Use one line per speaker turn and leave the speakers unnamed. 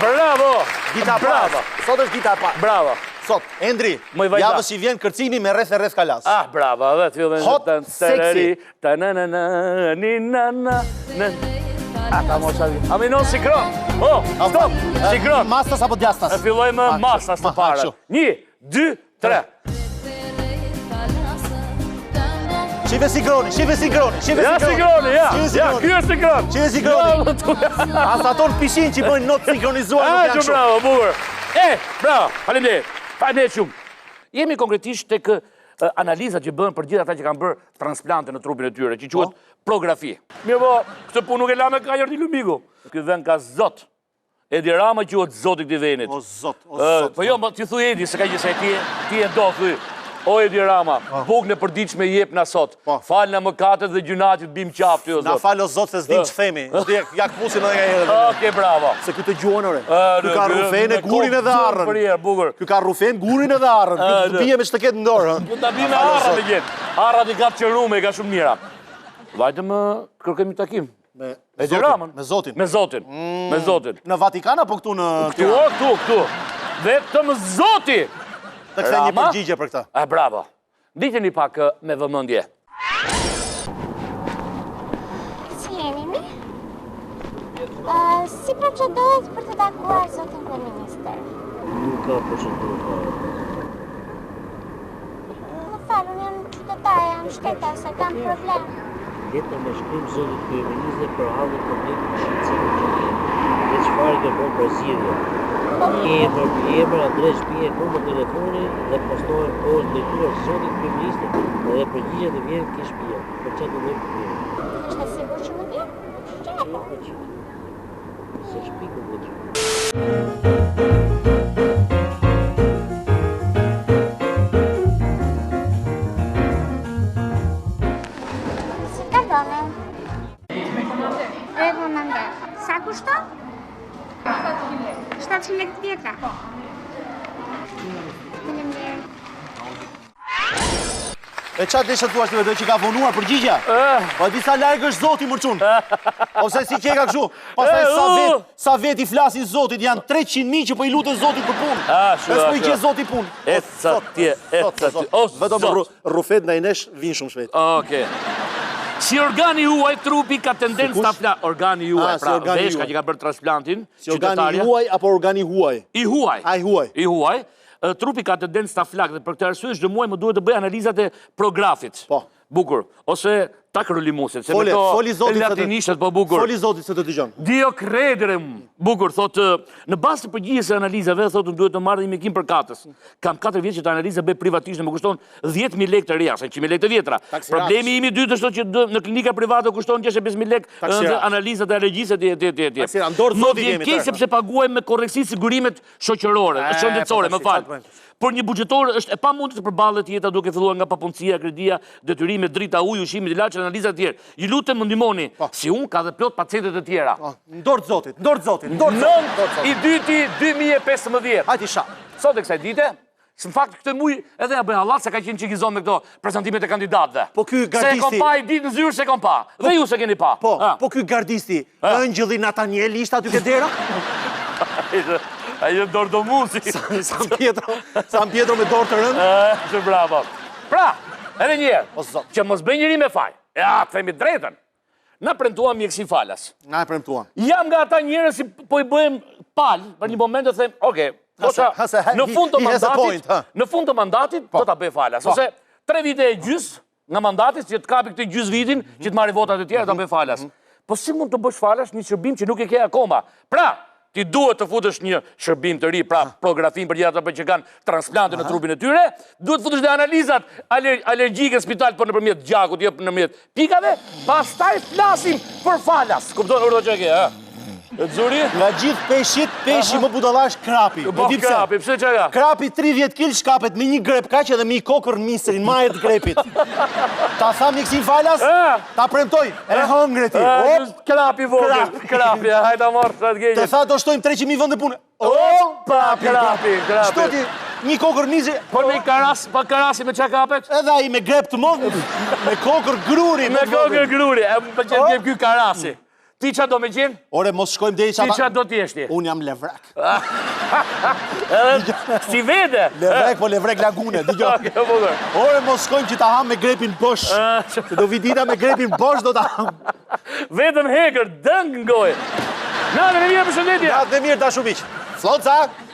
Bravo!
Dita bravo. Sot është dita e parë.
Bravo.
Sot, Endri, javës i vjen kërcimi me rreth e rreth kalas.
Ah, bravo, dhe të fillën...
Hot, sexy.
Ta mos avi. Aminon sikron. Oh, stop, sikron.
Mastas apo djastas?
E fillojmë mastas të para. 1, 2, 3.
Shive sinkroni.
Ja, sinkroni, ja. Ja, kjo është sinkron.
Shive sinkroni. Asator pishin që i bëjnë notë sinkronizuar nuk janë shumë.
Bravo, bukur. Bravo, faleminderit. Faleminderit shumë. Jemi konkretisht tek analizat që bëhen për gjithë ata që kanë bërë transplante në trupin e tyre, që quhet prografi. Mirë po, këtë punë nuk e la me kajër t'i lumiku. Ky vend ka zot. Edi Rama quhet zoti këtij vendit.
O zot, o zot.
Po jo, ti thuj Edi, se ka që se ti e do, thuj. O Edi Rama, bukën e përditshme jep na sot. Fal na mëkatet dhe gjunatit bim qaftë o zot.
Na fal o zot se s'dim ç'themi. Ja kpusim edhe nga herë.
Okej, bravo.
Se ky të gjuan ore. Ky ka rufen e gurin edhe arrën. Ky ka rufen, gurin edhe arrën. Ky të bie me shteket në dorë.
Ku ta bim me arrën me gjet. Arrat i kap qerume, ka shumë mira. Vajtëm kërkojmë takim. Me Ramën.
Me Zotin.
Me Zotin. Me Zotin.
Në Vatikan apo këtu në...
Këtu. Vetëm Zoti.
Të kthej një përgjigje për këtë.
Bravo. Diteni pak me vëmendje.
Si jeni mi? Si procedohet për të takuar zotin kryeministër?
Nuk ka procedurë.
Më falun, jam qytetare, jam shtetase, kam problem.
Letë me shkrim zotit kryeministër për halli problemit të shqetësimit që kemi. Dhe çfarë ke bërë përzierje? Emër, adres, shpije, numër telefoni dhe postohen kohës detyruar zotit kryeministër dhe përgjigjet e vjen ke shtëpia. Për çfarë do të bëjmë?
Ishte sigur që më vjen? Çfarë?
Se shpiku vetë.
Si kalone? Rekomandoj. Sa kushton? 700 lekë tjetra. Faleminderit.
E çfarë desha thua ti vetë që ka vonuar përgjigja? Po di sa larg është Zoti mërçun. Ose si qeka kështu. Pastaj sa vet i flasin Zotit, janë 300.000 që po i luten Zotit për punë. S'po i gje Zoti punë.
Etsa ti.
Vetëm rrufet ndaj nesh vin shumë shpejt.
Okej. Si organi juaj, trupi ka tendencë ta flas. Organi juaj, pra, veshka që ka bërë transplantin,
si organi juaj apo organi huaj?
I huaj.
Ai huaj.
I huaj. Trupi ka tendencë ta flakë dhe për këtë arsye çdo muaj më duhet të bëj analizat e prografit.
Po.
Bukur. Ose takrolimusit.
Foli Zotit
latinisht po bukur.
Foli Zotit se të dëgjon.
Dio credere, bukur, thotë, në bazë të përgjigjes së analizave, thotë duhet të marrë imekim për katës. Kam 4 vjet që të analiza bëj privatisht, më kushton 10.000 lekë të reja, 100.000 lekë të vjetra. Problemi imi i dytë është që në klinika private kushton 65.000 lekë analizat e alergjisë etj. Më vjen keq sepse paguajmë me korreksi sigurimet shoqërore, shëndetësore, më fal. Por një buxhetor është e pamundur të përballet jeta duke filluar nga papunësia, kredia, detyrimet, drita, uji, ushqimi, ilaçe, analiza të tjerë. Ju lutem më ndihmoni, si unë ka dhe plot pacientë të tjera.
Ndor Zotit.
9 i dyti 2015.
Hajti sha.
Sot e kësaj dite, në fakt këtë muj edhe ja bëj hallat se ka qenë çikizon me këto prezantimet e kandidatëve.
Po ky gardisti.
Se kom pa i ditë në zyrë se kom pa. Dhe ju se keni pa.
Po ky gardisti, Ëngjëlli Natanieli ishte aty ke dera?
Ai është dordomusi.
San Pietro me dorë të rëndë.
Është bravo. Pra, edhe një herë, që mos bëj njëri me faj. Ja, të themi drejtën. Na premtuam mjekësi falas.
Na e premtuam.
Jam nga ata njerëz që po i bëjmë pal, për një moment të them, okay, në fund të mandatit do ta bëj falas. Ose 3 vite e gjys nga mandati që të kapi këtë gjys vitin, që të marrë votat e tjera, ta bëj falas. Po si mund të bësh falas një shërbim që nuk e ke akoma? Pra, ti duhet të futësh një shërbim të ri, pra prografin për gjithë ata që kanë transplante në trupin e tyre, duhet të futësh dhe analizat alergjike në spital për nëpërmjet gjakut, jo nëpërmjet pikave, pastaj flasim për falas. Kupton urdhë që e ke, ha? Zuri?
Nga gjithë peshit, peshi më budalash krapi.
Po krapi, pse që ka?
Krapi 30 kg shkapet me një grep kaq edhe me një kokër misrin, majet grepit. Ta tha mjekësin falas, ta premtoj, e hëngre ti.
Krapi vogël, krapi, hajta marrë sa të gejë.
Të tha do shtojmë 300.000 vende pune.
Opa, krapi.
Shto ti, një kokër misri.
Po me karasi me qa kapet?
Edhe ai me grep të modh, me kokër gruri.
Me kokër gruri, e më pëlqen ky karasi. Ti qa do me qenë?
Ore, mos shkojmë deri
Ti qa do t'jeshti?
Unë jam levrek.
Si vede?
Levrek, po levrek lagune, digjo. Ore, mos shkojmë që ta ham me grepin posh. Se do vidita me grepin posh do ta ham.
Vetëm hekër, dëngë ngoj. Natën e mirë, përshëndetje.
Natën e mirë, dashu miq. Floca!